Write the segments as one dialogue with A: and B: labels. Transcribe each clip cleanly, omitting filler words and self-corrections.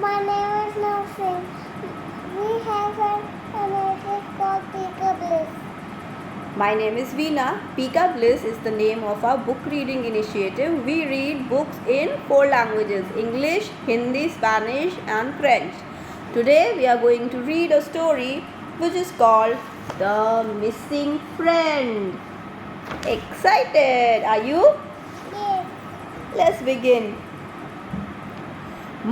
A: My name is Nothing. We have an initiative called Peek-A-Bliss.
B: My name is Veena. Peek-A-Bliss is the name of our book reading initiative. We read books in 4 languages: English, Hindi, Spanish and French. Today we are going to read a story which is called The Missing Friend. Excited? Are you?
A: Yes.
B: Let's begin.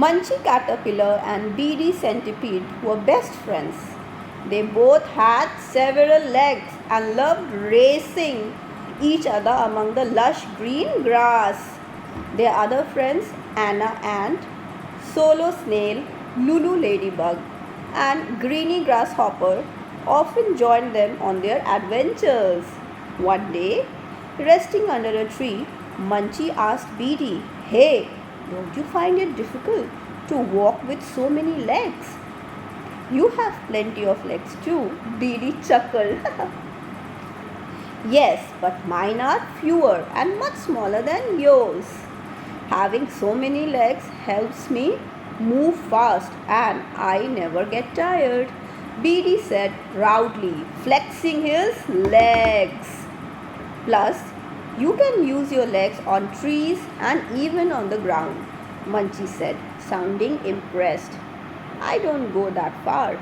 B: Munchie Caterpillar and Beady Centipede were best friends. They both had several legs and loved racing each other among the lush green grass. Their other friends, Anna Ant, Solo Snail, Lulu Ladybug, and Greeny Grasshopper, often joined them on their adventures. One day, resting under a tree, Munchie asked Beady, "Hey, don't you find it difficult to walk with so many legs?" "You have plenty of legs too," Beady chuckled. "Yes, but mine are fewer and much smaller than yours. Having so many legs helps me move fast and I never get tired," Beady said proudly, flexing his legs. "Plus, you can use your legs on trees and even on the ground," Munchie said, sounding impressed. "I don't go that far."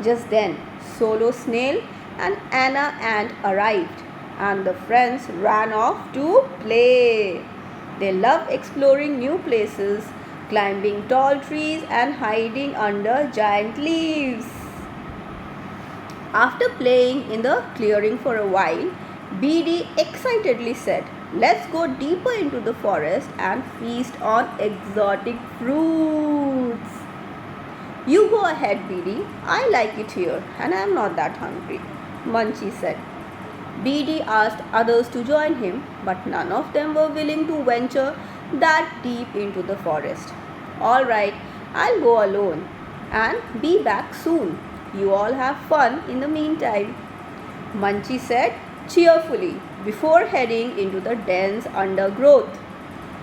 B: Just then, Solo Snail and Anna Ant arrived, and the friends ran off to play. They love exploring new places, climbing tall trees, and hiding under giant leaves. After playing in the clearing for a while, Beady excitedly said, "Let's go deeper into the forest and feast on exotic fruits." "You go ahead, Beady. I like it here and I am not that hungry," Munchie said. Beady asked others to join him, but none of them were willing to venture that deep into the forest. "All right, I'll go alone and be back soon. You all have fun in the meantime," Munchie said cheerfully before heading into the dense undergrowth.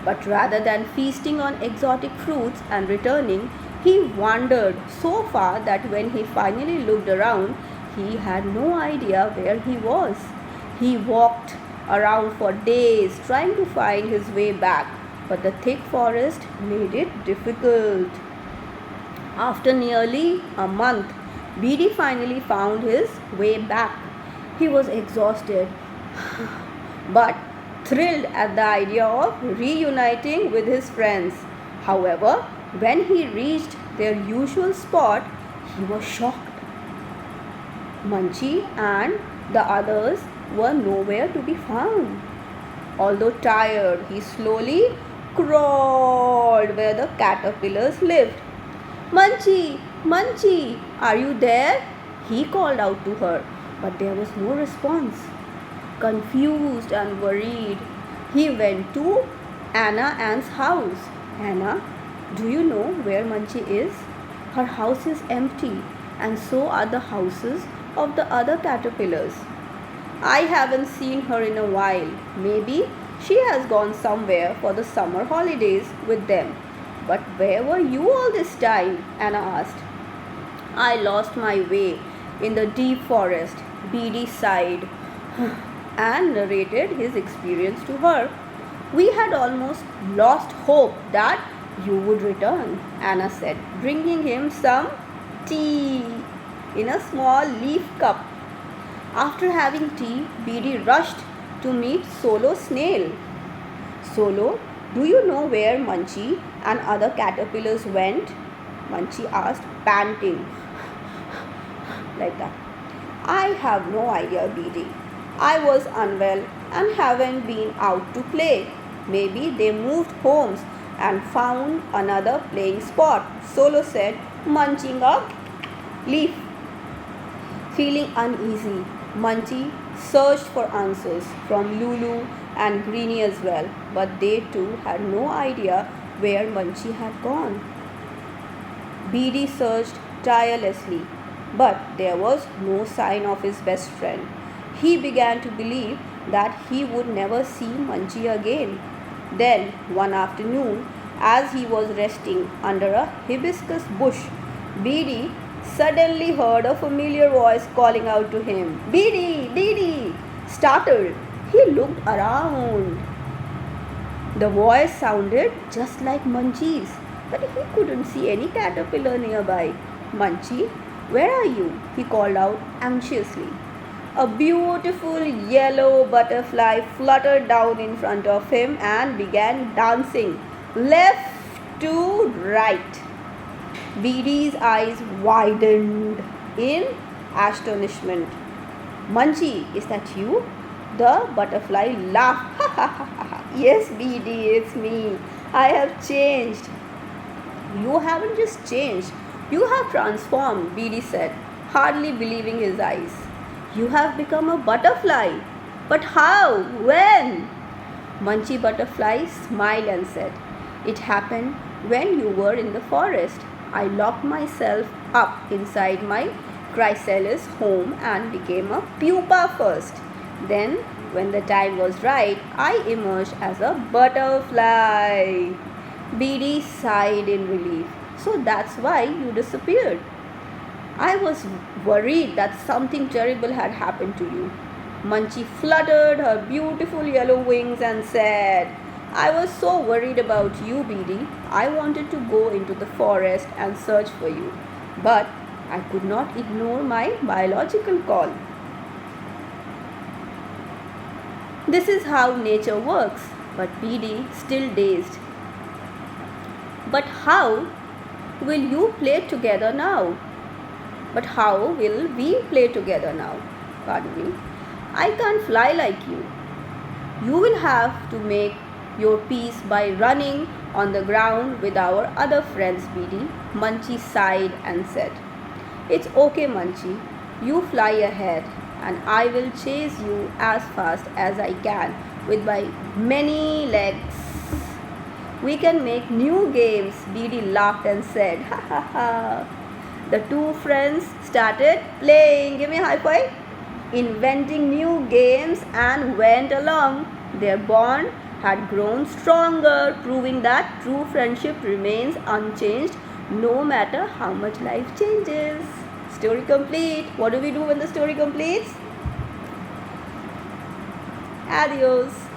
B: But rather than feasting on exotic fruits and returning, he wandered so far that when he finally looked around, he had no idea where he was. He walked around for days trying to find his way back, but the thick forest made it difficult. After nearly a month, Beady finally found his way back. He was exhausted but thrilled at the idea of reuniting with his friends. However, when he reached their usual spot, he was shocked. Munchie and the others were nowhere to be found. Although tired, he slowly crawled where the caterpillars lived. "Munchie, Munchie, are you there?" he called out to her, but there was no response. Confused and worried, he went to Anna Ant's house. "Anna, do you know where Munchie is? Her house is empty, and so are the houses of the other caterpillars. I haven't seen her in a while. Maybe she has gone somewhere for the summer holidays with them." "But where were you all this time?" Anna asked. "I lost my way in the deep forest," Beady sighed and narrated his experience to her. "We had almost lost hope that you would return," Anna said, bringing him some tea in a small leaf cup. After having tea, Beady rushed to meet Solo Snail. "Solo, do you know where Munchie and other caterpillars went?" Munchie asked, panting like that. "I have no idea, Beady. I was unwell and haven't been out to play. Maybe they moved homes and found another playing spot," Solo said, munching a leaf. Feeling uneasy, Munchie searched for answers from Lulu and Greenie as well, but they too had no idea where Munchie had gone. Beady searched tirelessly, but there was no sign of his best friend. He began to believe that he would never see Munchie again. Then, one afternoon, As he was resting under a hibiscus bush, Beady suddenly heard a familiar voice calling out to him. Beady! Beady! Startled, he looked around. The voice sounded just like Munchie's, but he couldn't see any caterpillar nearby. Munchie, where are you? He called out anxiously. A beautiful yellow butterfly fluttered down in front of him and began dancing left to right. Beady's eyes widened in astonishment. Munchie, is that you? The butterfly laughed. Ha ha ha ha. Yes, Beady, it's me. I have changed. You haven't just changed. You have transformed, Beady said, hardly believing his eyes. You have become a butterfly. But how? When? Munchie Butterfly smiled and said, It happened when you were in the forest. I locked myself up inside my chrysalis home and became a pupa first. Then, when the time was right, I emerged as a butterfly. Beady sighed in relief. So that's why you disappeared. I was worried that something terrible had happened to you. Munchie fluttered her beautiful yellow wings and said, I was so worried about you, Beady. I wanted to go into the forest and search for you, but I could not ignore my biological call. This is how nature works, but Beady still dazed. But how will you play together now? But how will we play together now? Pardon me. I can't fly like you. You will have to make your peace by running on the ground with our other friends, Beady. Munchie sighed and said, It's okay, Munchie. You fly ahead and I will chase you as fast as I can with my many legs. We can make new games, Beady laughed and said, Ha ha ha. The two friends started playing, give me a high five, inventing new games and went along. Their bond had grown stronger, proving that true friendship remains unchanged no matter how much life changes. Story complete. What do we do when the story completes? Adios.